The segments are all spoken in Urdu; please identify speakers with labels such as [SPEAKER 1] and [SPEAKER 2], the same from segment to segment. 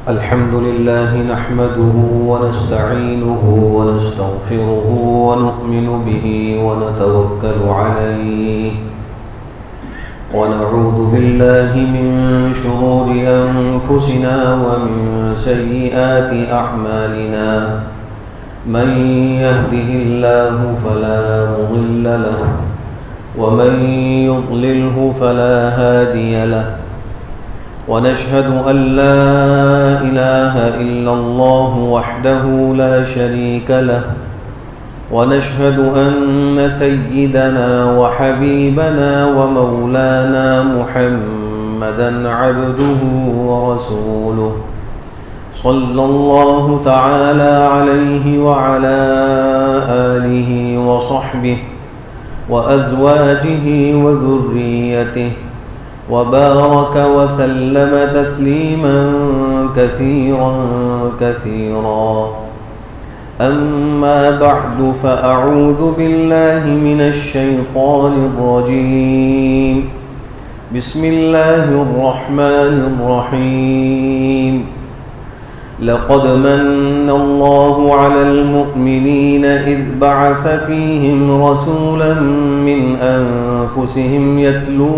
[SPEAKER 1] الحمد لله نحمده ونستعينه ونستغفره ونؤمن به ونتوكل عليه ونعوذ بالله من شرور أنفسنا ومن سيئات أعمالنا من يهده الله فلا مضل له ومن يضلله فلا هادي له ونشهد أن لا إله إلا الله وحده لا شريك له ونشهد أن سيدنا وحبيبنا ومولانا محمدا عبده ورسوله صلى الله تعالى عليه وعلى آله وصحبه وأزواجه وذريته وبارك وسلم تسليما كثيرا كثيرا أما بعد فأعوذ بالله من الشيطان الرجيم بسم الله الرحمن الرحيم لقد من الله على المؤمنين إذ بعث فيهم رسولا من أنفسهم يتلو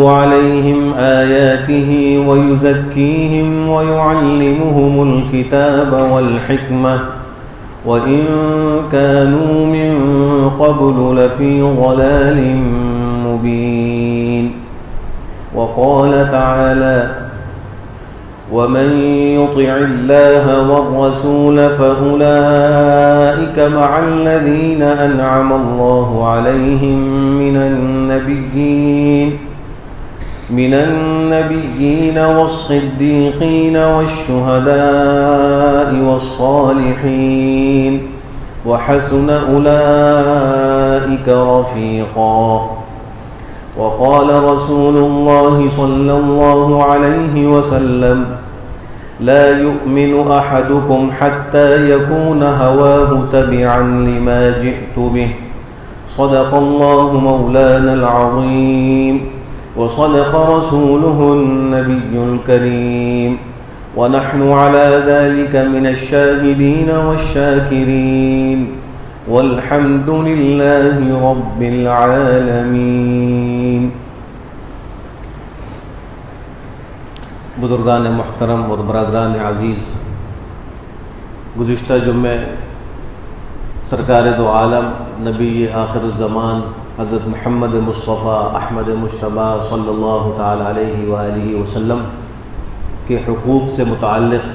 [SPEAKER 1] عليهم آياته ويزكيهم ويعلمهم الكتاب والحكمة وإن كانوا من قبل لفي ضلال مبين وقال تعالى ومن يطع الله والرسول فأولئك مع الذين أنعم الله عليهم من النبيين والصديقين والشهداء والصالحين وحسن أولئك رفيقا وقال رسول الله صلى الله عليه وسلم لا يؤمن أحدكم حتى يكون هواه تبعا لما جئت به صدق الله مولانا العظيم وصدق رسوله النبي الكريم ونحن على ذلك من الشاهدين والشاكرين والحمد لله رب العالمين۔
[SPEAKER 2] بزرگان محترم اور برادران عزیز، گزشتہ جمعے سرکار دو عالم نبی آخر الزمان حضرت محمد مصطفیٰ احمد مجتبیٰ صلی اللہ تعالی علیہ وآلہ وسلم کے حقوق سے متعلق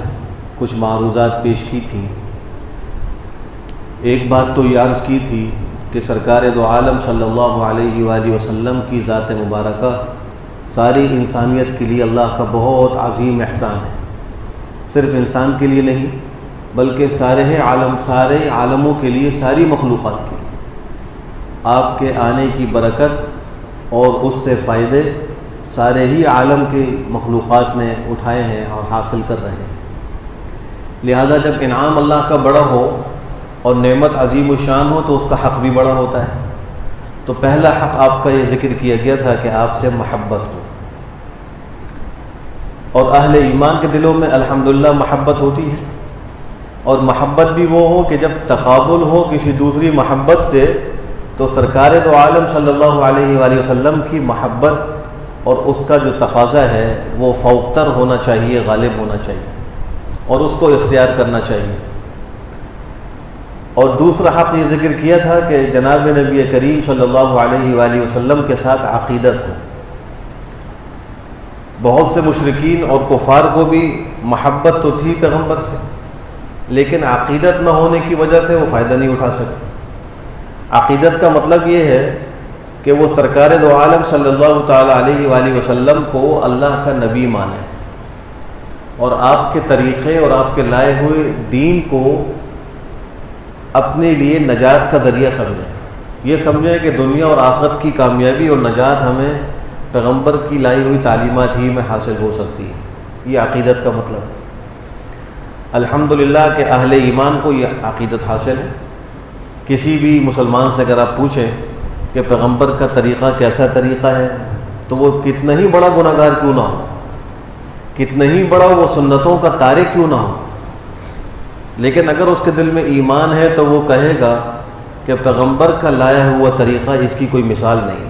[SPEAKER 2] کچھ معروضات پیش کی تھیں۔ ایک بات تو یہ عرض کی تھی کہ سرکار دو عالم صلی اللہ علیہ وآلہ وسلم کی ذات مبارکہ ساری انسانیت کے لیے اللہ کا بہت عظیم احسان ہے، صرف انسان کے لیے نہیں بلکہ سارے عالموں کے لیے، ساری مخلوقات کے لیے آپ کے آنے کی برکت اور اس سے فائدے سارے ہی عالم کے مخلوقات نے اٹھائے ہیں اور حاصل کر رہے ہیں۔ لہذا جب انعام اللہ کا بڑا ہو اور نعمت عظیم الشان ہو تو اس کا حق بھی بڑا ہوتا ہے۔ تو پہلا حق آپ کا یہ ذکر کیا گیا تھا کہ آپ سے محبت ہو، اور اہل ایمان کے دلوں میں الحمدللہ محبت ہوتی ہے، اور محبت بھی وہ ہو کہ جب تقابل ہو کسی دوسری محبت سے تو سرکار دو عالم صلی اللہ علیہ وآلہ وسلم کی محبت اور اس کا جو تقاضا ہے وہ فوقتر ہونا چاہیے، غالب ہونا چاہیے، اور اس کو اختیار کرنا چاہیے۔ اور دوسرا حق یہ ذکر کیا تھا کہ جناب نبی کریم صلی اللہ علیہ وآلہ وسلم کے ساتھ عقیدت ہو۔ بہت سے مشرکین اور کفار کو بھی محبت تو تھی پیغمبر سے، لیکن عقیدت نہ ہونے کی وجہ سے وہ فائدہ نہیں اٹھا سکے۔ عقیدت کا مطلب یہ ہے کہ وہ سرکار دو عالم صلی اللہ تعالی علیہ وآلہ وسلم کو اللہ کا نبی مانے، اور آپ کے طریقے اور آپ کے لائے ہوئے دین کو اپنے لیے نجات کا ذریعہ سمجھیں۔ یہ سمجھیں کہ دنیا اور آخرت کی کامیابی اور نجات ہمیں پیغمبر کی لائی ہوئی تعلیمات ہی میں حاصل ہو سکتی ہے۔ یہ عقیدت کا مطلب ہے۔ الحمدللہ کہ اہل ایمان کو یہ عقیدت حاصل ہے۔ کسی بھی مسلمان سے اگر آپ پوچھیں کہ پیغمبر کا طریقہ کیسا طریقہ ہے، تو وہ کتنا ہی بڑا گناہ گار کیوں نہ ہو، کتنا ہی بڑا وہ سنتوں کا تارک کیوں نہ ہو، لیکن اگر اس کے دل میں ایمان ہے تو وہ کہے گا کہ پیغمبر کا لایا ہوا طریقہ اس کی کوئی مثال نہیں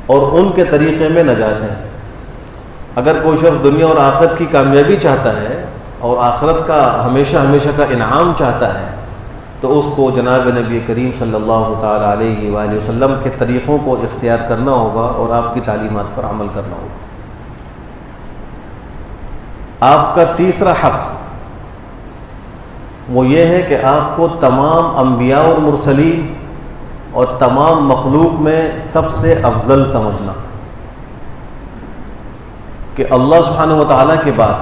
[SPEAKER 2] اور ان کے طریقے میں نجات ہے۔ اگر کوئی شخص دنیا اور آخرت کی کامیابی چاہتا ہے اور آخرت کا ہمیشہ ہمیشہ کا انعام چاہتا ہے تو اس کو جناب نبی کریم صلی اللہ تعالیٰ علیہ وآلہ وسلم کے طریقوں کو اختیار کرنا ہوگا اور آپ کی تعلیمات پر عمل کرنا ہوگا۔ آپ کا تیسرا حق وہ یہ ہے کہ آپ کو تمام انبیاء اور مرسلین اور تمام مخلوق میں سب سے افضل سمجھنا، کہ اللہ سبحانہ و تعالیٰ کے بعد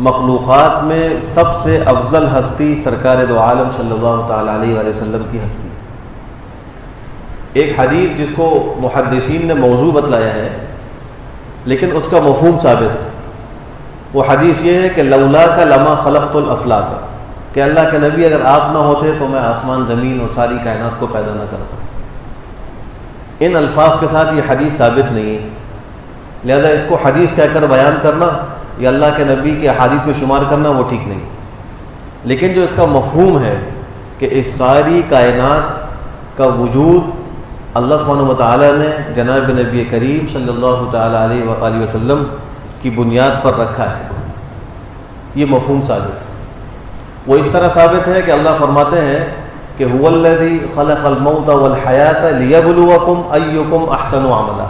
[SPEAKER 2] مخلوقات میں سب سے افضل ہستی سرکار دو عالم صلی اللہ تعالیٰ علیہ وآلہ وسلم کی ہستی۔ ایک حدیث جس کو محدثین نے موضوع بتلایا ہے لیکن اس کا مفہوم ثابت ہے، وہ حدیث یہ ہے کہ لولا کا لما خلقت الافلاک، کہ اللہ کے نبی اگر آپ نہ ہوتے تو میں آسمان زمین اور ساری کائنات کو پیدا نہ کرتا۔ ان الفاظ کے ساتھ یہ حدیث ثابت نہیں ہے، لہذا اس کو حدیث کہہ کر بیان کرنا یا اللہ کے نبی کے احادیث میں شمار کرنا وہ ٹھیک نہیں، لیکن جو اس کا مفہوم ہے کہ اس ساری کائنات کا وجود اللہ سبحانہ و تعالیٰ نے جناب نبی کریم صلی اللہ تعالیٰ علیہ وآلہ وسلم کی بنیاد پر رکھا ہے، یہ مفہوم ثابت ہے۔ وہ اس طرح ثابت ہے کہ اللہ فرماتے ہیں کہ هو الذی خلق الموت والحیات لیبلوکم ایکم احسن عملا۔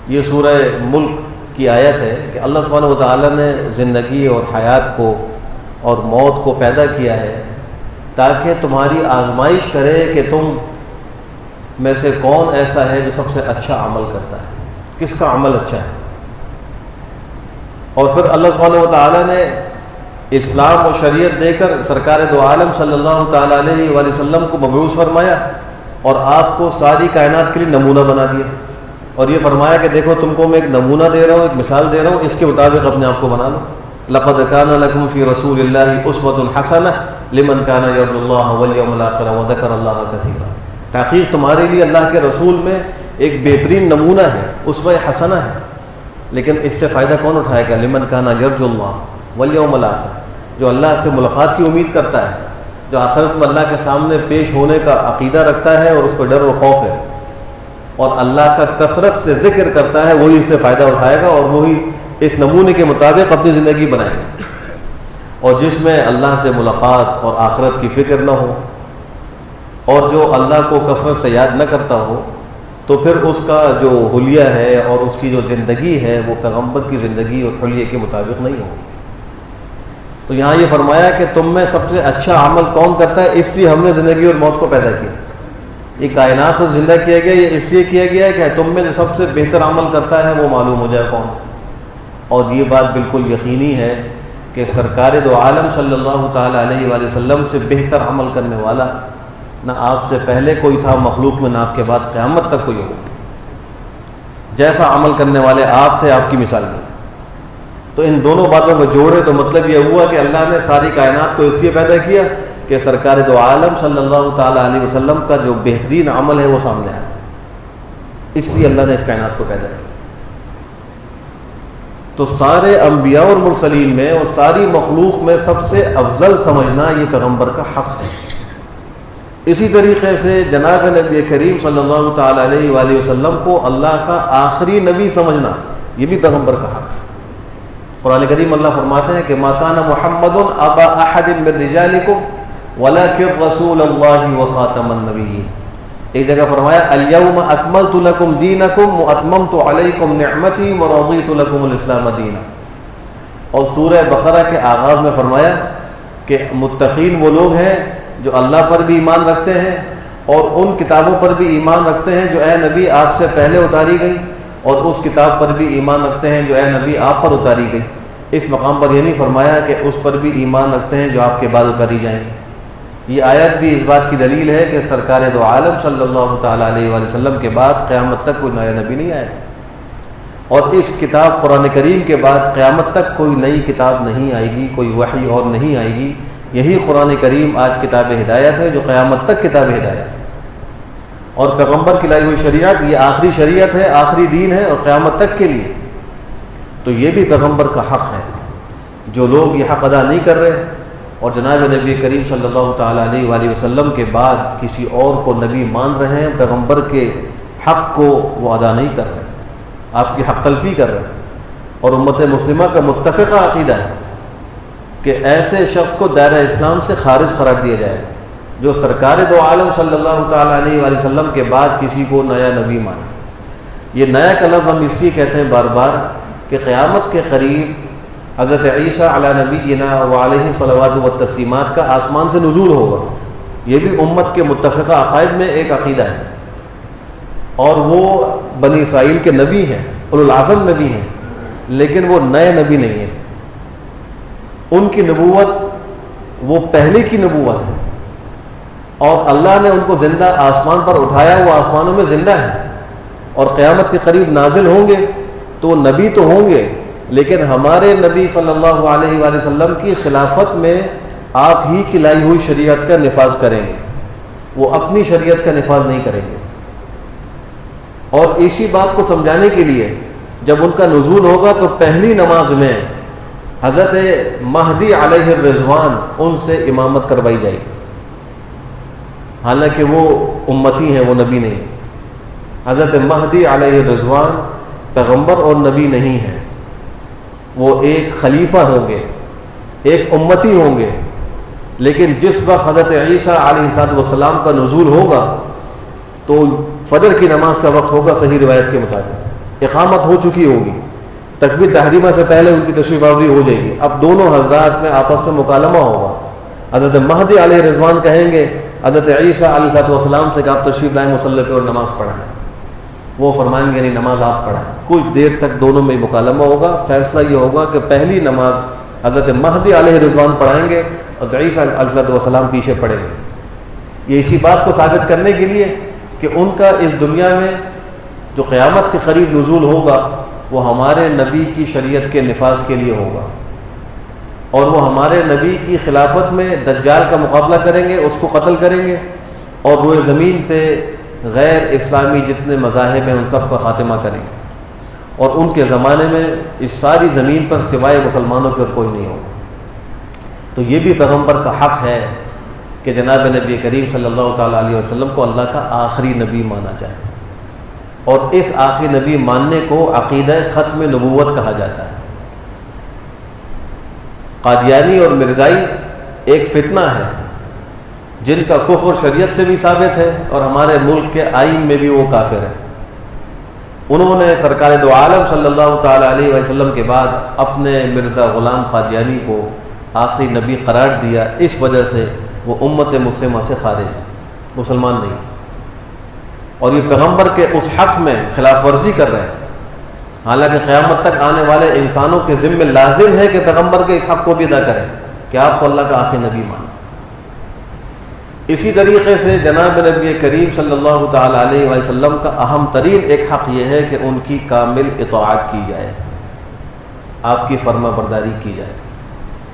[SPEAKER 2] یہ سورہ ملک کی آیت ہے کہ اللہ سبحانہ و تعالیٰ نے زندگی اور حیات کو اور موت کو پیدا کیا ہے تاکہ تمہاری آزمائش کرے کہ تم میں سے کون ایسا ہے جو سب سے اچھا عمل کرتا ہے، کس کا عمل اچھا ہے۔ اور پھر اللہ سبحانہ و تعالیٰ نے اسلام و شریعت دے کر سرکار دو عالم صلی اللہ تعالیٰ علیہ وآلہ وسلم کو مبعوث فرمایا اور آپ کو ساری کائنات کے لیے نمونہ بنا دیا، اور یہ فرمایا کہ دیکھو تم کو میں ایک نمونہ دے رہا ہوں، ایک مثال دے رہا ہوں، اس کے مطابق اپنے آپ کو بنا لو۔ لقد کان لکم فی رسول اللہ اسوۃ حسنہ لمن کان یرجو اللہ والیوم الآخر وذکر اللہ کثیرا۔ تحقیق تمہارے لیے اللہ کے رسول میں ایک بہترین نمونہ ہے، اسوہ حسنہ ہے، لیکن اس سے فائدہ کون اٹھائے گا؟ لمن کان یرجو اللہ والیوم الآخر، جو اللہ سے ملاقات کی امید کرتا ہے، جو آخرت میں اللہ کے سامنے پیش ہونے کا عقیدہ رکھتا ہے اور اس کو ڈر و خوف ہے اور اللہ کا کثرت سے ذکر کرتا ہے، وہی اس سے فائدہ اٹھائے گا اور وہی اس نمونے کے مطابق اپنی زندگی بنائے گا۔ اور جس میں اللہ سے ملاقات اور آخرت کی فکر نہ ہو اور جو اللہ کو کثرت سے یاد نہ کرتا ہو تو پھر اس کا جو حلیہ ہے اور اس کی جو زندگی ہے وہ پیغمبر کی زندگی اور حلیے کے مطابق نہیں ہوگی۔ تو یہاں یہ فرمایا کہ تم میں سب سے اچھا عمل کون کرتا ہے، اس سے ہم نے زندگی اور موت کو پیدا کیا، یہ کائنات کو زندہ کیا گیا، یہ اس لیے کیا گیا ہے کہ تم میں جو سب سے بہتر عمل کرتا ہے وہ معلوم ہو جائے کون۔ اور یہ بات بالکل یقینی ہے کہ سرکار دو عالم صلی اللہ تعالیٰ علیہ وآلہ وسلم سے بہتر عمل کرنے والا نہ آپ سے پہلے کوئی تھا مخلوق میں، نہ آپ کے بعد قیامت تک کوئی ہوگا۔ جیسا عمل کرنے والے آپ تھے، آپ کی مثال نہیں۔ تو ان دونوں باتوں کو جوڑے تو مطلب یہ ہوا کہ اللہ نے ساری کائنات کو اس لیے پیدا کیا کہ سرکار دو عالم صلی اللہ تعالیٰ علیہ وسلم کا جو بہترین عمل ہے وہ سامنے آیا، اس لیے اللہ نے اس کائنات کو پیدا کیا۔ تو سارے انبیاء اور مرسلین میں اور ساری مخلوق میں سب سے افضل سمجھنا یہ پیغمبر کا حق ہے۔ اسی طریقے سے جناب نبی کریم صلی اللہ تعالیٰ علیہ وآلہ وسلم کو اللہ کا آخری نبی سمجھنا یہ بھی پیغمبر کا حق ہے۔ قرآن کریم اللہ فرماتے ہیں کہ ما کان محمد ابا احد من رجالکم ولکن رسول اللہ وخاتم النبیین۔ ایک جگہ فرمایا الیوم اکملت لکم دینکم واتممت علیکم نعمتی ورضیت لکم الاسلام دینا۔ اور سورہ بقرہ کے آغاز میں فرمایا کہ متقین وہ لوگ ہیں جو اللہ پر بھی ایمان رکھتے ہیں اور ان کتابوں پر بھی ایمان رکھتے ہیں جو اے نبی آپ سے پہلے اتاری گئی، اور اس کتاب پر بھی ایمان رکھتے ہیں جو اے نبی آپ پر اتاری گئی۔ اس مقام پر یہ نہیں فرمایا کہ اس پر بھی ایمان رکھتے ہیں جو آپ کے بعد اتاری جائیں گی۔ یہ آیت بھی اس بات کی دلیل ہے کہ سرکار دو عالم صلی اللہ تعالیٰ علیہ وآلہ وسلم کے بعد قیامت تک کوئی نیا نبی نہیں آئے گا، اور اس کتاب قرآن کریم کے بعد قیامت تک کوئی نئی کتاب نہیں آئے گی، کوئی وحی اور نہیں آئے گی۔ یہی قرآن کریم آج کتاب ہدایت ہے جو قیامت تک کتاب ہدایت ہے۔ اور پیغمبر کی لائی ہوئی شریعت یہ آخری شریعت ہے، آخری دین ہے اور قیامت تک کے لیے، تو یہ بھی پیغمبر کا حق ہے۔ جو لوگ یہ حق ادا نہیں کر رہے اور جناب نبی کریم صلی اللہ تعالیٰ علیہ وآلہ وسلم کے بعد کسی اور کو نبی مان رہے ہیں، پیغمبر کے حق کو وہ ادا نہیں کر رہے، آپ کی حق تلفی کر رہے ہیں۔ اور امت مسلمہ کا متفقہ عقیدہ ہے کہ ایسے شخص کو دائرہ اسلام سے خارج قرار دیا جائے جو سرکار دو عالم صلی اللہ تعالیٰ علیہ وآلہ وسلم کے بعد کسی کو نیا نبی مانے۔ یہ نیا کا لفظ ہم اس لیے کہتے ہیں بار بار کہ قیامت کے قریب حضرت عیسیٰ علی نبینا وعلیہ صلوات و تسلیمات کا آسمان سے نزول ہوگا۔ یہ بھی امت کے متفقہ عقائد میں ایک عقیدہ ہے، اور وہ بنی اسرائیل کے نبی ہیں، اولو العزم نبی ہیں، لیکن وہ نئے نبی نہیں ہیں۔ ان کی نبوت وہ پہلے کی نبوت ہے، اور اللہ نے ان کو زندہ آسمان پر اٹھایا، وہ آسمانوں میں زندہ ہے، اور قیامت کے قریب نازل ہوں گے تو وہ نبی تو ہوں گے، لیکن ہمارے نبی صلی اللہ علیہ وآلہ وسلم کی خلافت میں آپ ہی کی لائی ہوئی شریعت کا نفاذ کریں گے، وہ اپنی شریعت کا نفاذ نہیں کریں گے۔ اور اسی بات کو سمجھانے کے لیے جب ان کا نزول ہوگا تو پہلی نماز میں حضرت مہدی علیہ الرضوان ان سے امامت کروائی جائے گی، حالانکہ وہ امتی ہیں، وہ نبی نہیں۔ حضرت مہدی علیہ الرضوان پیغمبر اور نبی نہیں ہیں، وہ ایک خلیفہ ہوں گے، ایک امتی ہوں گے، لیکن جس وقت حضرت عیسیٰ علیہ السلام کا نزول ہوگا تو فجر کی نماز کا وقت ہوگا، صحیح روایت کے مطابق اقامت ہو چکی ہوگی، تکبیر تحریمہ سے پہلے ان کی تشریف آوری ہو جائے گی، اب دونوں حضرات میں آپس میں مکالمہ ہوگا۔ حضرت مہدی علیہ رضوان کہیں گے حضرت عیسیٰ علیہ السلام سے کہ آپ تشریف لائیں مصلی پہ اور نماز پڑھائیں، وہ فرمائیں گے نہیں، نماز آپ پڑھائیں۔ کچھ دیر تک دونوں میں مکالمہ ہوگا، فیصلہ یہ ہوگا کہ پہلی نماز حضرت مہدی علیہ رضوان پڑھائیں گے، حضرت عیسیٰ علیہ السلام پیچھے پڑھیں گے۔ یہ اسی بات کو ثابت کرنے کے لیے کہ ان کا اس دنیا میں جو قیامت کے قریب نزول ہوگا وہ ہمارے نبی کی شریعت کے نفاذ کے لیے ہوگا، اور وہ ہمارے نبی کی خلافت میں دجال کا مقابلہ کریں گے، اس کو قتل کریں گے، اور روئے زمین سے غیر اسلامی جتنے مذاہب ہیں ان سب کا خاتمہ کریں گے، اور ان کے زمانے میں اس ساری زمین پر سوائے مسلمانوں کے اور کوئی نہیں ہوگا۔ تو یہ بھی پیغمبر کا حق ہے کہ جناب نبی کریم صلی اللہ تعالیٰ علیہ وسلم کو اللہ کا آخری نبی مانا جائے، اور اس آخری نبی ماننے کو عقیدہ ختم نبوت کہا جاتا ہے۔ قادیانی اور مرزائی ایک فتنہ ہے جن کا کفر شریعت سے بھی ثابت ہے اور ہمارے ملک کے آئین میں بھی وہ کافر ہیں۔ انہوں نے سرکار دو عالم صلی اللہ تعالیٰ علیہ وسلم کے بعد اپنے مرزا غلام قادیانی کو آخری نبی قرار دیا، اس وجہ سے وہ امت مسلمہ سے خارج ہے، مسلمان نہیں، اور یہ پیغمبر کے اس حق میں خلاف ورزی کر رہے ہیں، حالانکہ قیامت تک آنے والے انسانوں کے ذمہ لازم ہے کہ پیغمبر کے اس حق کو بھی ادا کریں کہ آپ کو اللہ کا آخری نبی مانا۔ اسی طریقے سے جناب نبی کریم صلی اللہ تعالیٰ علیہ وسلم کا اہم ترین ایک حق یہ ہے کہ ان کی کامل اطاعت کی جائے، آپ کی فرما برداری کی جائے۔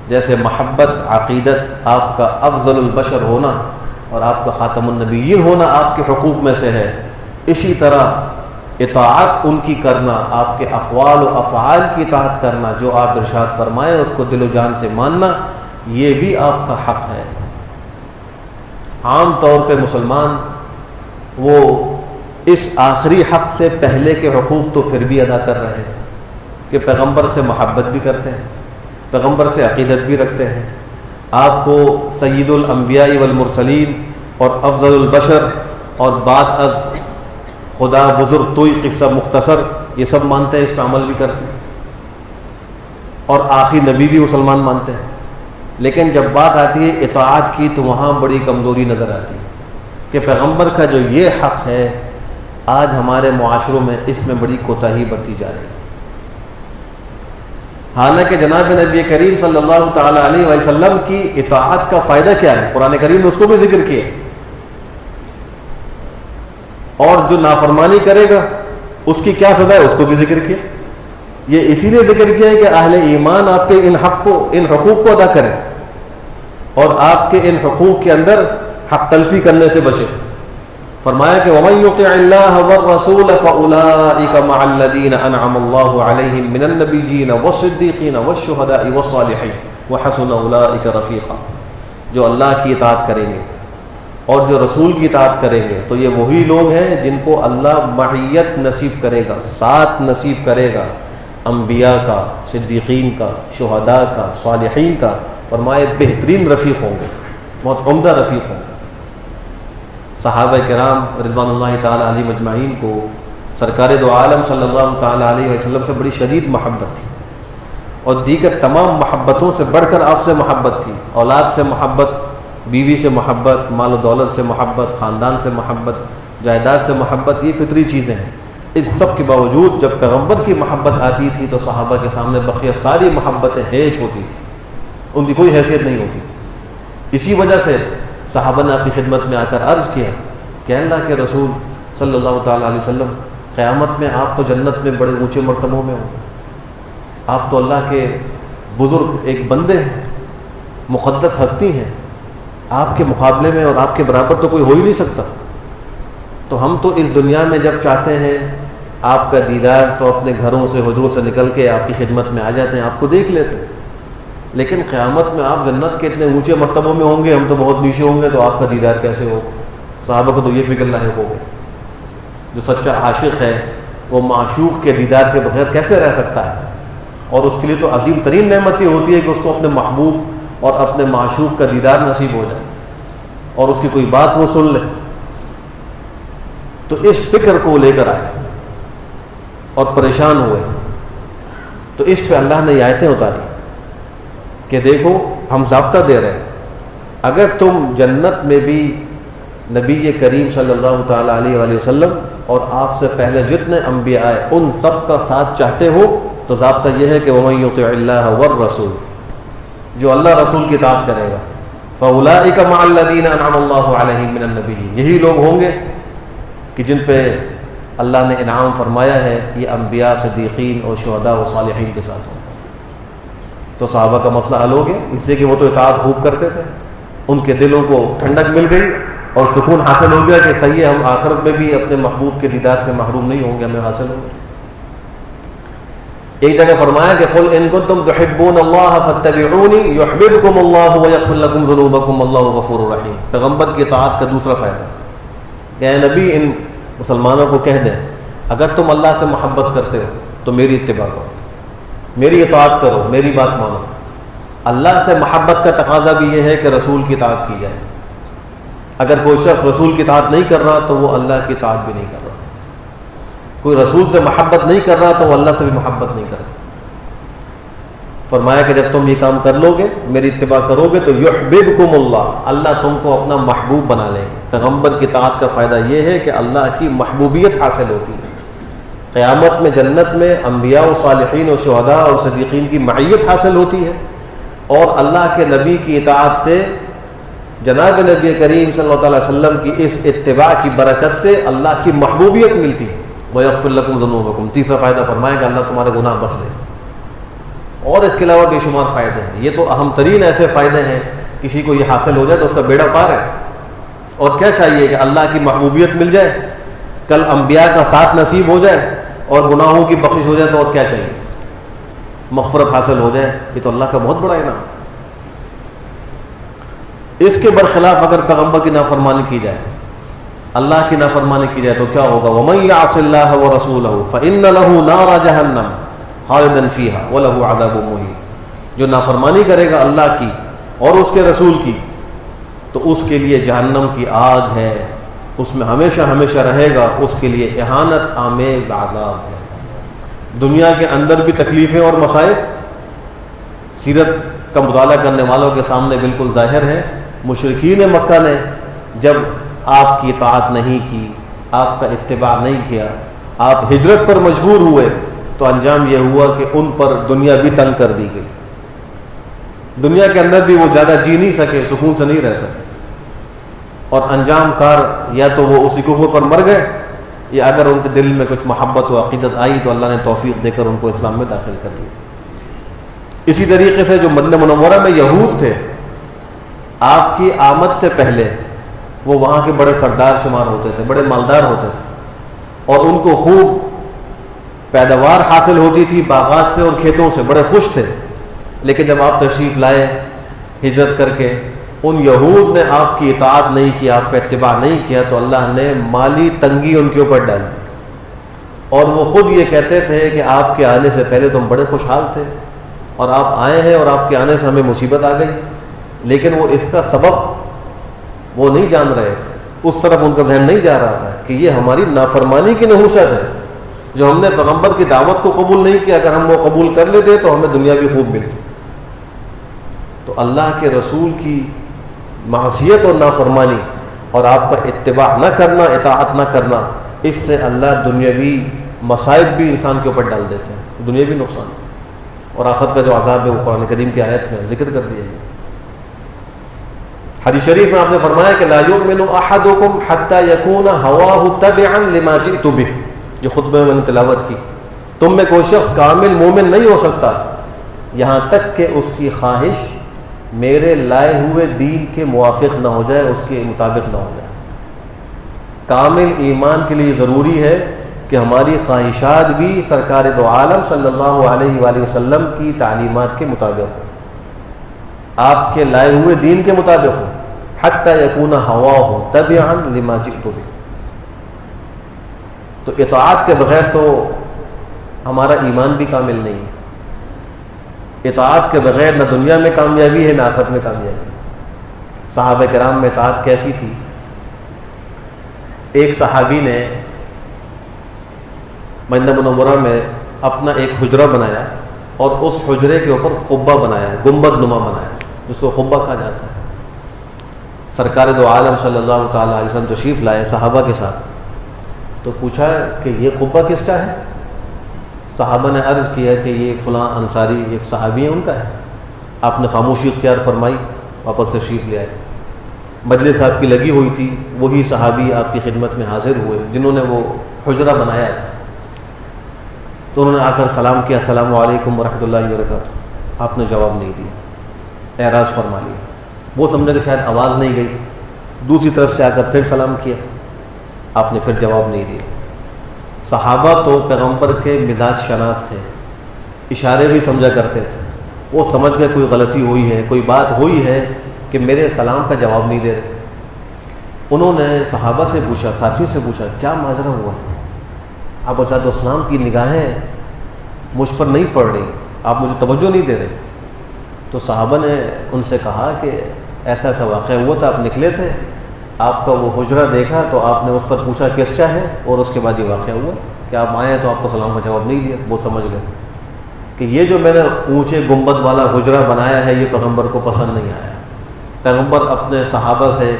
[SPEAKER 2] جیسے محبت عقیدت آپ کا افضل البشر ہونا اور آپ کا خاتم النبیین ہونا آپ کے حقوق میں سے ہے، اسی طرح اطاعت ان کی کرنا، آپ کے اقوال و افعال کی اطاعت کرنا، جو آپ ارشاد فرمائیں اس کو دل و جان سے ماننا، یہ بھی آپ کا حق ہے۔ عام طور پہ مسلمان وہ اس آخری حق سے پہلے کے حقوق تو پھر بھی ادا کر رہے ہیں کہ پیغمبر سے محبت بھی کرتے ہیں، پیغمبر سے عقیدت بھی رکھتے ہیں، آپ کو سید الانبیاء والمرسلین اور افضل البشر اور بعد از خدا بزرگ توئی قصہ مختصر یہ سب مانتے ہیں، اس پہ عمل بھی کرتے ہیں، اور آخری نبی بھی مسلمان مانتے ہیں۔ لیکن جب بات آتی ہے اطاعت کی تو وہاں بڑی کمزوری نظر آتی ہے کہ پیغمبر کا جو یہ حق ہے آج ہمارے معاشروں میں اس میں بڑی کوتاہی برتی جا رہی ہے۔ حالانکہ جناب نبی کریم صلی اللہ تعالیٰ علیہ وسلم کی اطاعت کا فائدہ کیا ہے، قرآن کریم نے اس کو بھی ذکر کیا، اور جو نافرمانی کرے گا اس کی کیا سزا ہے اس کو بھی ذکر کیا۔ یہ اسی لیے ذکر کیا ہے کہ اہل ایمان آپ کے ان حقوق کو ادا کریں اور آپ کے ان حقوق کے اندر حق تلفی کرنے سے بچے۔ فرمایا کہ وَمَن يُطِعِ اللَّهَ وَالرَّسُولَ فَأُولَٰئِكَ مَعَ الَّذِينَ أَنْعَمَ اللَّهُ عَلَيْهِم مِّنَ النَّبِيِّينَ وَالصِّدِّيقِينَ وَالشُّهَدَاءِ وَالصَّالِحِينَ وَحَسُنَ أُولَٰئِكَ رَفِيقًا، جو اللہ کی اطاعت کریں گے اور جو رسول کی اطاعت کریں گے تو یہ وہی لوگ ہیں جن کو اللہ معیت نصیب کرے گا، ساتھ نصیب کرے گا انبیاء کا، صدیقین کا، شہداء کا، صالحین کا۔ فرمائے بہترین رفیق ہوں گے، بہت عمدہ رفیق ہوں گے۔ صحابہ کرام رضوان اللہ تعالیٰ علیہم اجمعین کو سرکار دو عالم صلی اللہ تعالیٰ علیہ وسلم سے بڑی شدید محبت تھی، اور دیگر تمام محبتوں سے بڑھ کر آپ سے محبت تھی۔ اولاد سے محبت، بیوی سے محبت، مال و دولت سے محبت، خاندان سے محبت، جائیداد سے محبت، یہ فطری چیزیں ہیں۔ اس سب کے باوجود جب پیغمبر کی محبت آتی تھی تو صحابہ کے سامنے بقیہ ساری محبتیں ہیچ ہوتی تھی، ان کی کوئی حیثیت نہیں ہوتی۔ اسی وجہ سے صحابہ نے آپ کی خدمت میں آ کر عرض کیا کہ اللہ کے رسول صلی اللہ تعالیٰ علیہ وسلم، قیامت میں آپ تو جنت میں بڑے اونچے مرتبوں میں ہوں گے، آپ تو اللہ کے بزرگ ایک بندے ہیں، مقدس ہستی ہیں، آپ کے مقابلے میں اور آپ کے برابر تو کوئی ہو ہی نہیں سکتا۔ تو ہم تو اس دنیا میں جب چاہتے ہیں آپ کا دیدار تو اپنے گھروں سے، حجروں سے نکل کے آپ کی خدمت میں آ جاتے ہیں، آپ کو دیکھ لیتے ہیں، لیکن قیامت میں آپ جنت کے اتنے اونچے مرتبوں میں ہوں گے، ہم تو بہت نیچے ہوں گے، تو آپ کا دیدار کیسے ہو؟ صحابہ کو تو یہ فکر لاحق ہو گئی۔ جو سچا عاشق ہے وہ معشوق کے دیدار کے بغیر کیسے رہ سکتا ہے؟ اور اس کے لیے تو عظیم ترین نعمت یہ ہوتی ہے کہ اس کو اپنے محبوب اور اپنے معشوق کا دیدار نصیب ہو جائے اور اس کی کوئی بات وہ سن لے۔ تو اس فکر کو لے کر آئے اور پریشان ہوئے، تو اس پہ اللہ نے یہ آیتیں اتاری کہ دیکھو ہم ضابطہ دے رہے ہیں، اگر تم جنت میں بھی نبی کریم صلی اللہ تعالیٰ علیہ وآلہ وسلم اور آپ سے پہلے جتنے انبیاء آئے ان سب کا ساتھ چاہتے ہو تو ضابطہ یہ ہے کہ وَمَن يُطِعِ اللَّهَ وَالرَّسُولَ، جو اللہ رسول کی اطاعت کرے گا، فَأُولَٰئِكَ مَعَ الَّذِينَ أَنْعَمَ اللَّهُ عَلَيْهِم مِّنَ النَّبِيِّينَ، یہی لوگ ہوں گے کہ جن پہ اللہ نے انعام فرمایا ہے، یہ انبیاء، صدیقین اور شہداء و صالحین کے ساتھ ہوں۔ تو صحابہ کا مسئلہ حل ہو گیا، اس لیے کہ وہ تو اطاعت خوب کرتے تھے، ان کے دلوں کو ٹھنڈک مل گئی اور سکون حاصل ہو گیا کہ صحیح ہے، ہم آخرت میں بھی اپنے محبوب کے دیدار سے محروم نہیں ہوں گے، ہمیں حاصل ہوگا۔ ایک جگہ فرمایا کہ قل ان کنتم تحبون اللہ فاتبعونی یحببکم اللہ ویغفر لکم ذنوبکم واللہ غفور رحیم۔ پیغمبر کی اطاعت کا دوسرا فائدہ کہ اے نبی ان مسلمانوں کو کہہ دیں اگر تم اللہ سے محبت کرتے ہو تو میری اتباع کرو، میری اطاعت کرو، میری بات مانو۔ اللہ سے محبت کا تقاضا بھی یہ ہے کہ رسول کی اطاعت کی جائے۔ اگر کوئی شخص رسول کی اطاعت نہیں کر رہا تو وہ اللہ کی اطاعت بھی نہیں کر رہا۔ کوئی رسول سے محبت نہیں کر رہا تو وہ اللہ سے بھی محبت نہیں کرتا۔ فرمایا کہ جب تم یہ کام کر لو گے، میری اتباع کرو گے تو یحببکم اللہ، اللہ تم کو اپنا محبوب بنا لیں گے۔ پیغمبر کی اطاعت کا فائدہ یہ ہے کہ اللہ کی محبوبیت حاصل ہوتی ہے۔ قیامت میں جنت میں انبیاء و صالحین و شہداء اور صدیقین کی معیت حاصل ہوتی ہے، اور اللہ کے نبی کی اطاعت سے، جناب نبی کریم صلی اللہ علیہ وسلم کی اس اتباع کی برکت سے اللہ کی محبوبیت ملتی ہے۔ وَيَغْفِرْ لَكُمْ ذُنُوبَكُمْ، تیسرا فائدہ فرمایا کہ اللہ تمہارے گناہ بخش دے۔ اور اس کے علاوہ بے شمار فائدے ہیں، یہ تو اہم ترین ایسے فائدے ہیں، کسی کو یہ حاصل ہو جائے تو اس کا بیڑا پار ہے۔ اور کیا چاہیے کہ اللہ کی محبوبیت مل جائے، کل انبیاء کا ساتھ نصیب ہو جائے اور گناہوں کی بخشش ہو جائے، تو اور کیا چاہیے؟ مغفرت حاصل ہو جائے، یہ تو اللہ کا بہت بڑا انعام۔ اس کے برخلاف اگر پیغمبر کی نافرمانی کی جائے، اللہ کی نافرمانی کی جائے تو کیا ہوگا؟ وَمَن يَعْصِ اللَّهَ وَرَسُولَهُ فَإِنَّ لَهُ نَارَ جَهَنَّمَ خَالِدًا فِيهَا وَلَهُ عَذَابٌ مُهِينٌ، جو نافرمانی کرے گا اللہ کی اور اس کے رسول کی تو اس کے لیے جہنم کی آگ ہے، اس میں ہمیشہ ہمیشہ رہے گا، اس کے لیے اہانت آمیز عذاب ہے۔ دنیا کے اندر بھی تکلیفیں اور مصائب سیرت کا مطالعہ کرنے والوں کے سامنے بالکل ظاہر ہے۔ مشرکین مکہ نے جب آپ کی اطاعت نہیں کی، آپ کا اتباع نہیں کیا، آپ ہجرت پر مجبور ہوئے تو انجام یہ ہوا کہ ان پر دنیا بھی تنگ کر دی گئی، دنیا کے اندر بھی وہ زیادہ جی نہیں سکے، سکون سے نہیں رہ سکے، اور انجام کار یا تو وہ اسی کفر پر مر گئے، یا اگر ان کے دل میں کچھ محبت و عقیدت آئی تو اللہ نے توفیق دے کر ان کو اسلام میں داخل کر دیا۔ اسی طریقے سے جو مدینہ منورہ میں یہود تھے، آپ کی آمد سے پہلے وہ وہاں کے بڑے سردار شمار ہوتے تھے، بڑے مالدار ہوتے تھے، اور ان کو خوب پیداوار حاصل ہوتی تھی باغات سے اور کھیتوں سے، بڑے خوش تھے۔ لیکن جب آپ تشریف لائے ہجرت کر کے، ان یہود نے آپ کی اطاعت نہیں کی، آپ کا اتباع نہیں کیا، تو اللہ نے مالی تنگی ان کے اوپر ڈال دی، اور وہ خود یہ کہتے تھے کہ آپ کے آنے سے پہلے تو ہم بڑے خوشحال تھے، اور آپ آئے ہیں اور آپ کے آنے سے ہمیں مصیبت آ گئی۔ لیکن وہ اس کا سبب وہ نہیں جان رہے تھے، اس طرف ان کا ذہن نہیں جا رہا تھا کہ یہ ہماری نافرمانی کی نحوست ہے، جو ہم نے پیغمبر کی دعوت کو قبول نہیں کیا، اگر ہم وہ قبول کر لیتے تو ہمیں دنیا بھی خوب ملتی۔ تو اللہ کے رسول کی معصیت اور نافرمانی اور آپ کا اتباع نہ کرنا، اطاعت نہ کرنا، اس سے اللہ دنیاوی مصائب بھی انسان کے اوپر ڈال دیتے ہیں، دنیاوی نقصان، اور آخرت کا جو عذاب ہے وہ قرآن کریم کی آیت میں ذکر کر دیا گیا۔ حدیث شریف میں آپ نے فرمایا کہ لا یؤمن احدکم حتی یکون ہواہ تبعا لما جئت بہ، جو خطبے میں نے تلاوت کی، تم میں کوئی شخص کامل مومن نہیں ہو سکتا یہاں تک کہ اس کی خواہش میرے لائے ہوئے دین کے موافق نہ ہو جائے، اس کے مطابق نہ ہو جائے۔ کامل ایمان کے لیے ضروری ہے کہ ہماری خواہشات بھی سرکار دو عالم صلی اللہ علیہ وآلہ وسلم کی تعلیمات کے مطابق ہو، آپ کے لائے ہوئے دین کے مطابق ہو، حتی یکون ہواہ تبعا لما جئت بہ۔ تو اطاعت کے بغیر تو ہمارا ایمان بھی کامل نہیں ہے، اطاعت کے بغیر نہ دنیا میں کامیابی ہے نہ آخرت میں کامیابی ہے۔ صحابہ کرام میں اطاعت کیسی تھی؟ ایک صحابی نے مدینہ منورہ میں اپنا ایک حجرہ بنایا اور اس حجرے کے اوپر قبہ بنایا، گنبد نما بنایا، جس کو قبہ کہا جاتا ہے۔ سرکار دو عالم صلی اللہ تعالیٰ علیہ وسلم تشریف لائے صحابہ کے ساتھ، تو پوچھا کہ یہ قبہ کس کا ہے؟ صحابہ نے عرض کیا کہ یہ فلاں انصاری ایک صحابی ہے، ان کا ہے۔ آپ نے خاموشی اختیار فرمائی، واپس تشریف لے آئے۔ مجلس آپ کی لگی ہوئی تھی، وہی صحابی آپ کی خدمت میں حاضر ہوئے جنہوں نے وہ حجرہ بنایا تھا، تو انہوں نے آ کر سلام کیا، السلام علیکم ورحمۃ اللہ وبرکاتہ۔ آپ نے جواب نہیں دیا، اعراض فرما لیا۔ وہ سمجھا کہ شاید آواز نہیں گئی، دوسری طرف سے آ کر پھر سلام کیا، آپ نے پھر جواب نہیں دیا۔ صحابہ تو پیغمبر کے مزاج شناس تھے، اشارے بھی سمجھا کرتے تھے، وہ سمجھ گئے کوئی غلطی ہوئی ہے، کوئی بات ہوئی ہے کہ میرے سلام کا جواب نہیں دے رہے۔ انہوں نے صحابہ سے پوچھا، ساتھیوں سے پوچھا، کیا ماجرا ہوا؟ آپ علیہ السلام کی نگاہیں مجھ پر نہیں پڑ رہی، آپ مجھے توجہ نہیں دے رہے۔ تو صحابہ نے ان سے کہا کہ ایسا ایسا واقعہ ہوا تھا، آپ نکلے تھے، آپ کا وہ حجرہ دیکھا تو آپ نے اس پر پوچھا کس کا ہے، اور اس کے بعد یہ واقعہ ہوا کہ آپ آئے تو آپ کو سلام کا جواب نہیں دیا۔ وہ سمجھ گئے کہ یہ جو میں نے اونچے گنبد والا حجرہ بنایا ہے یہ پیغمبر کو پسند نہیں آیا۔ پیغمبر اپنے صحابہ سے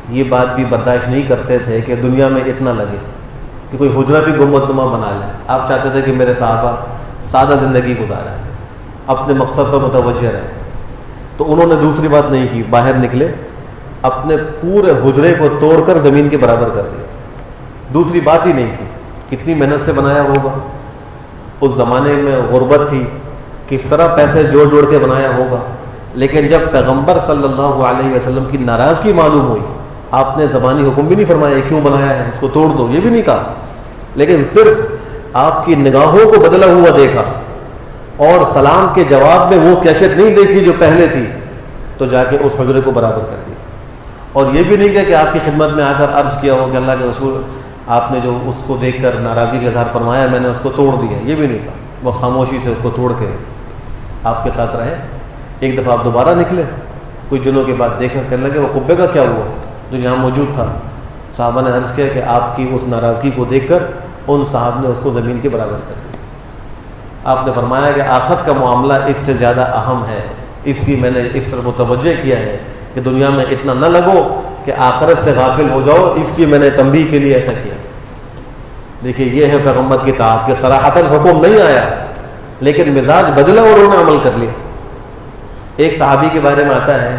[SPEAKER 2] یہ بات بھی برداشت نہیں کرتے تھے کہ دنیا میں اتنا لگے کہ کوئی حجرہ بھی گنبد نما بنا لے۔ آپ چاہتے تھے کہ میرے صحابہ سادہ زندگی گزاریں، اپنے مقصد پر متوجہ رہیں۔ تو انہوں نے دوسری بات نہیں کی، باہر نکلے، اپنے پورے حجرے کو توڑ کر زمین کے برابر کر دیا، دوسری بات ہی نہیں کی۔ کتنی محنت سے بنایا ہوگا، اس زمانے میں غربت تھی، کس طرح پیسے جوڑ جوڑ کے بنایا ہوگا۔ لیکن جب پیغمبر صلی اللہ علیہ وسلم کی ناراضگی معلوم ہوئی، آپ نے زبانی حکم بھی نہیں فرمایا کیوں بنایا ہے، اس کو توڑ دو، یہ بھی نہیں کہا، لیکن صرف آپ کی نگاہوں کو بدلا ہوا دیکھا اور سلام کے جواب میں وہ کیفیت نہیں دیکھی جو پہلے تھی، تو جا کے اس حجرے کو برابر کر دیا۔ اور یہ بھی نہیں کہا کہ آپ کی خدمت میں آ کر عرض کیا ہو کہ اللہ کے رسول آپ نے جو اس کو دیکھ کر ناراضگی کا اظہار فرمایا میں نے اس کو توڑ دیا، یہ بھی نہیں کہا، وہ خاموشی سے اس کو توڑ کے آپ کے ساتھ رہے۔ ایک دفعہ آپ دوبارہ نکلے، کچھ دنوں کے بعد دیکھا، کہنے لگے وہ قبے کا کیا ہوا جو یہاں موجود تھا۔ صحابہ نے عرض کیا کہ آپ کی اس ناراضگی کو دیکھ کر ان صاحب نے اس کو زمین کے برابر کر دیا۔ آپ نے فرمایا کہ آخرت کا معاملہ اس سے زیادہ اہم ہے، اس لیے میں نے اس طرح متوجہ کیا ہے کہ دنیا میں اتنا نہ لگو کہ آخرت سے غافل ہو جاؤ، اس لیے میں نے تنبیہ کے لیے ایسا کیا تھا۔ دیکھیے یہ ہے پیغمبر کی اطاعت کہ صراحتاً حکم نہیں آیا لیکن مزاج بدلا اور انہوں نے عمل کر لیا۔ ایک صحابی کے بارے میں آتا ہے،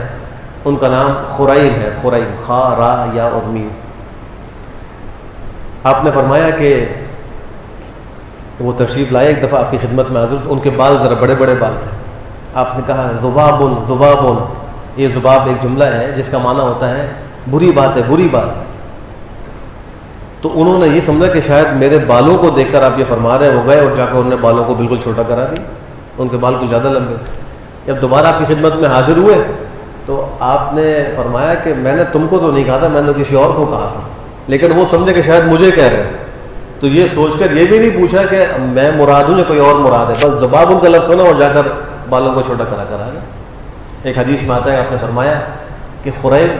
[SPEAKER 2] ان کا نام خریم ہے، خریم، خا را یا اور میم۔ آپ نے فرمایا کہ وہ تشریف لائے ایک دفعہ آپ کی خدمت میں حاضر، ان کے بال ذرا بڑے بڑے بال تھے۔ آپ نے کہا ذبابن ذبابن، یہ ذباب ایک جملہ ہے جس کا معنی ہوتا ہے بری بات ہے، بری بات ہے. تو انہوں نے یہ سمجھا کہ شاید میرے بالوں کو دیکھ کر آپ یہ فرما رہے ہیں. وہ گئے اور جا کر انہوں نے بالوں کو بالکل چھوٹا کرا دیا. ان کے بال کچھ زیادہ لمبے تھے. جب دوبارہ آپ کی خدمت میں حاضر ہوئے تو آپ نے فرمایا کہ میں نے تم کو تو نہیں کہا تھا، میں نے کسی اور کو کہا تھا، لیکن وہ سمجھے کہ شاید مجھے کہہ رہے ہیں. تو یہ سوچ کر یہ بھی نہیں پوچھا کہ میں مراد ہوں یا کوئی اور مراد ہے، بس زباب ان کا لفظ سنا اور جا کر بالوں کو چھوٹا کرا کر آ گیا. ایک حدیث میں آتا ہے آپ نے فرمایا کہ خریم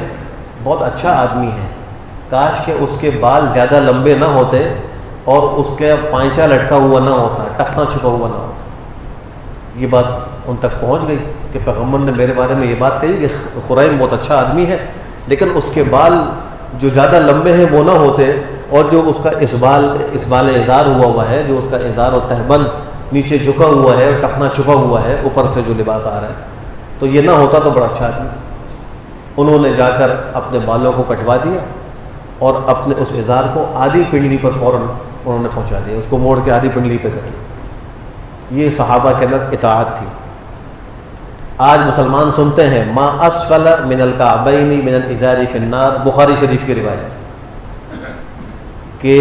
[SPEAKER 2] بہت اچھا آدمی ہے، کاش کہ اس کے بال زیادہ لمبے نہ ہوتے اور اس کے پائنچا لٹکا ہوا نہ ہوتا، ٹخنا چھپا ہوا نہ ہوتا. یہ بات ان تک پہنچ گئی کہ پیغمبر نے میرے بارے میں یہ بات کہی کہ خریم بہت اچھا آدمی ہے لیکن اس کے بال جو زیادہ لمبے ہیں وہ نہ ہوتے، اور جو اس کا اسبال ازار ہوا ہے، جو اس کا ازار اور تہبند نیچے جھکا ہوا ہے اور ٹخنا چھپا ہوا ہے، اوپر سے جو لباس آ رہا ہے، تو یہ نہ ہوتا تو بڑا اچھا آدمی تھا. انہوں نے جا کر اپنے بالوں کو کٹوا دیا اور اپنے اس ازار کو آدھی پنڈلی پر فوراً انہوں نے پہنچا دیا، اس کو موڑ کے آدھی پنڈلی پہ کر لیا. یہ صحابہ کے اندر اطاعت تھی. آج مسلمان سنتے ہیں ما اسفل من الکعبین من الازار فی النار، بخاری شریف کی روایت کہ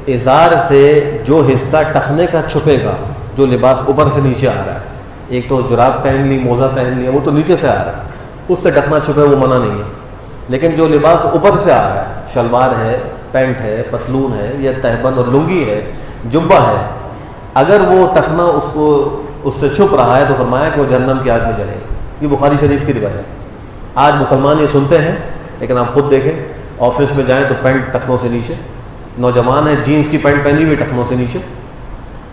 [SPEAKER 2] ازار سے جو حصہ ٹخنے کا چھپے گا، جو لباس اوپر سے نیچے آ رہا ہے، ایک تو جراب پہن لی، موزہ پہن لیا، وہ تو نیچے سے آ رہا ہے، اس سے ڈھکنا چھپے وہ منع نہیں ہے. لیکن جو لباس اوپر سے آ رہا ہے، شلوار ہے، پینٹ ہے، پتلون ہے، یا تہبند اور لنگی ہے، جبہ ہے، اگر وہ ٹخنا اس سے چھپ رہا ہے تو فرمایا کہ وہ جہنم کی آگ میں جلے گا. یہ بخاری شریف کی روایت ہے. آج مسلمان یہ سنتے ہیں لیکن آپ خود دیکھیں، آفس میں جائیں تو پینٹ ٹخنوں سے نیچے، نوجوان ہیں جینس کی پینٹ پہنی ہوئی ٹخنوں سے نیچے،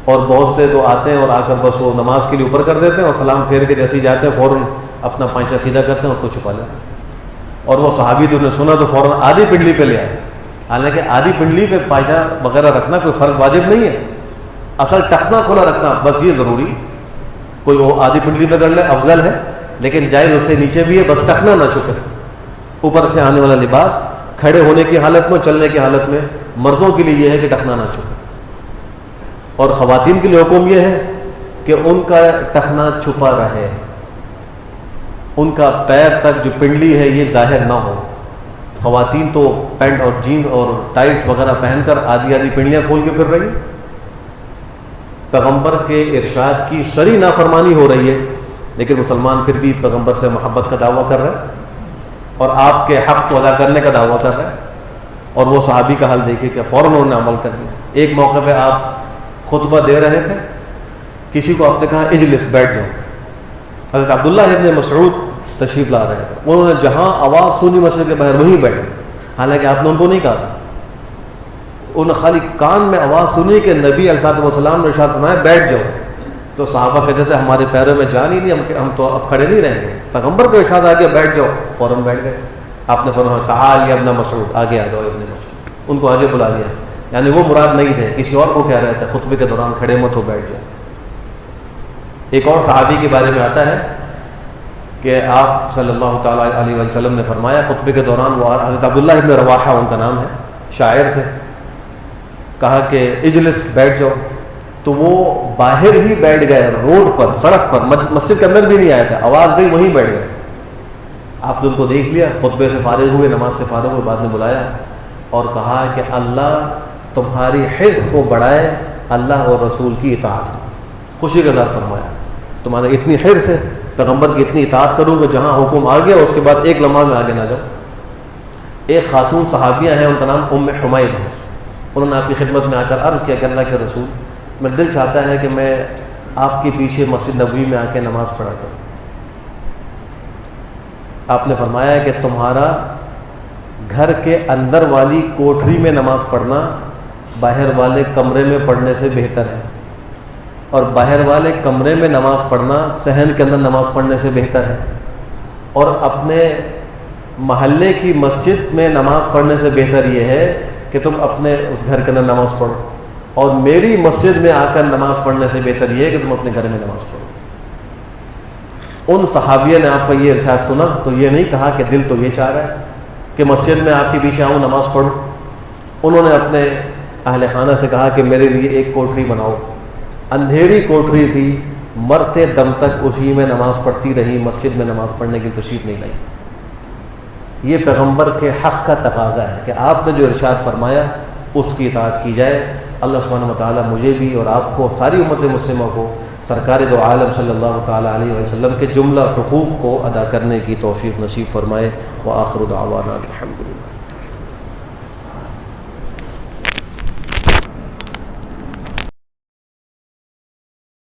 [SPEAKER 2] اور بہت سے تو آتے ہیں اور آ کر بس وہ نماز کے لیے اوپر کر دیتے ہیں اور سلام پھیر کے جیسے ہی جاتے ہیں فوراً اپنا پائنچا سیدھا کرتے ہیں اور اس کو چھپا لیتے ہیں. اور وہ صحابی تو نے سنا تو فوراً آدھی پنڈلی پہ لے آئے. حالانکہ آدھی پنڈلی پہ پائچا وغیرہ رکھنا کوئی فرض واجب نہیں ہے، اصل ٹخنا کھلا رکھنا بس یہ ضروری. کوئی وہ آدھی پنڈلی پہ کر لے افضل ہے، لیکن جائز اس سے نیچے بھی ہے، بس ٹخنا نہ چھپے. اوپر سے آنے والا لباس کھڑے ہونے کی حالت میں، چلنے کی حالت میں مردوں کے لیے یہ ہے کہ ٹخنا نہ چھپے، اور خواتین کے لیے حکم یہ ہے کہ ان کا ٹخنا چھپا رہے، ان کا پیر تک جو پنڈلی ہے یہ ظاہر نہ ہو. خواتین تو پینٹ اور جینز اور ٹائٹس وغیرہ پہن کر آدھی آدھی پنڈلیاں کھول کے پھر رہی. پیغمبر کے ارشاد کی شرعی نافرمانی ہو رہی ہے، لیکن مسلمان پھر بھی پیغمبر سے محبت کا دعویٰ کر رہے ہیں اور آپ کے حق کو ادا کرنے کا دعویٰ کر رہے ہیں. اور وہ صحابی کا حال دیکھیے کہ فوراً انہوں نے عمل کر لیا. ایک موقع پہ آپ خطبہ دے رہے تھے، کسی کو آپ نے کہا اجلس، بیٹھ جاؤ. حضرت عبداللہ ابن مسعود تشریف لا رہے تھے، انہوں نے جہاں آواز سنی مسجد کے باہر وہیں بیٹھ گئے، حالانکہ آپ نے ان کو نہیں کہا تھا. انہوں نے خالی کان میں آواز سنی کہ نبی علیہ السلام نے ارشاد فرمایا بیٹھ جاؤ. تو صحابہ کہتے تھے ہمارے پیروں میں جان ہی نہیں، ہم تو اب کھڑے نہیں رہیں گے. پیغمبر کا ارشاد آ گیا بیٹھ جاؤ، فوراً بیٹھ گئے. آپ نے فرمایا تعال یا ابن مسعود، آگے آ جاؤ ابن مسعود. ان کو آگے بلا لیا، یعنی وہ مراد نہیں تھے، کسی اور کو کہہ رہے تھے خطبے کے دوران کھڑے مت ہو، بیٹھ جائے. ایک اور صحابی کے بارے میں آتا ہے کہ آپ صلی اللہ تعالیٰ علیہ وسلم نے فرمایا خطبے کے دوران، وہ حضرت عبداللہ ابن رواحہ ان کا نام ہے، شاعر تھے، کہا کہ اجلس، بیٹھ جاؤ. تو وہ باہر ہی بیٹھ گئے، روڈ پر، سڑک پر، مسجد کے اندر بھی نہیں آئے تھے، آواز گئی وہیں بیٹھ گئے. آپ نے ان کو دیکھ لیا، خطبے سے فارغ ہوئے، نماز سے فارغ ہوئے، بعد میں بلایا اور کہا کہ اللہ تمہاری حرص کو بڑھائے اللہ اور رسول کی اطاعت میں. خوشی کا اظہار فرمایا تمہاری اتنی حرص ہے پیغمبر کی اتنی اطاعت کروں کہ جہاں حکم آ گیا اس کے بعد ایک لمحہ میں آگے نہ جاؤ. ایک خاتون صحابیہ ہیں، ان کا نام ام حمید ہے. انہوں نے آپ کی خدمت میں آ کر عرض کیا کہ اللہ کے رسول، میرا دل چاہتا ہے کہ میں آپ کے پیچھے مسجد نبوی میں آ کے نماز پڑھا کروں. آپ نے فرمایا کہ تمہارا گھر کے اندر والی کوٹری میں نماز پڑھنا باہر والے کمرے میں پڑھنے سے بہتر ہے، اور باہر والے کمرے میں نماز پڑھنا صحن کے اندر نماز پڑھنے سے بہتر ہے، اور اپنے محلے کی مسجد میں نماز پڑھنے سے بہتر یہ ہے کہ تم اپنے اس گھر کے اندر نماز پڑھو، اور میری مسجد میں آ کر نماز پڑھنے سے بہتر یہ ہے کہ تم اپنے گھر میں نماز پڑھو. ان صحابیہ نے آپ کا یہ ارشاد سنا تو یہ نہیں کہا کہ دل تو یہ چاہ رہا ہے کہ مسجد میں آپ کے پیچھے آؤں نماز پڑھوں. انہوں نے اپنے اہل خانہ سے کہا کہ میرے لیے ایک کوٹری بناؤ. اندھیری کوٹری تھی، مرتے دم تک اسی میں نماز پڑھتی رہی، مسجد میں نماز پڑھنے کی تشریف نہیں لائی. یہ پیغمبر کے حق کا تقاضا ہے کہ آپ نے جو ارشاد فرمایا اس کی اطاعت کی جائے۔ اللہ سبحانہ وتعالیٰ مجھے بھی اور آپ کو، ساری امت مسلمہ کو، سرکار دو عالم صلی اللہ تعالیٰ علیہ وسلم کے جملہ حقوق کو ادا کرنے کی توفیق نصیب فرمائے۔ وآخر دعوانا الحمدللہ۔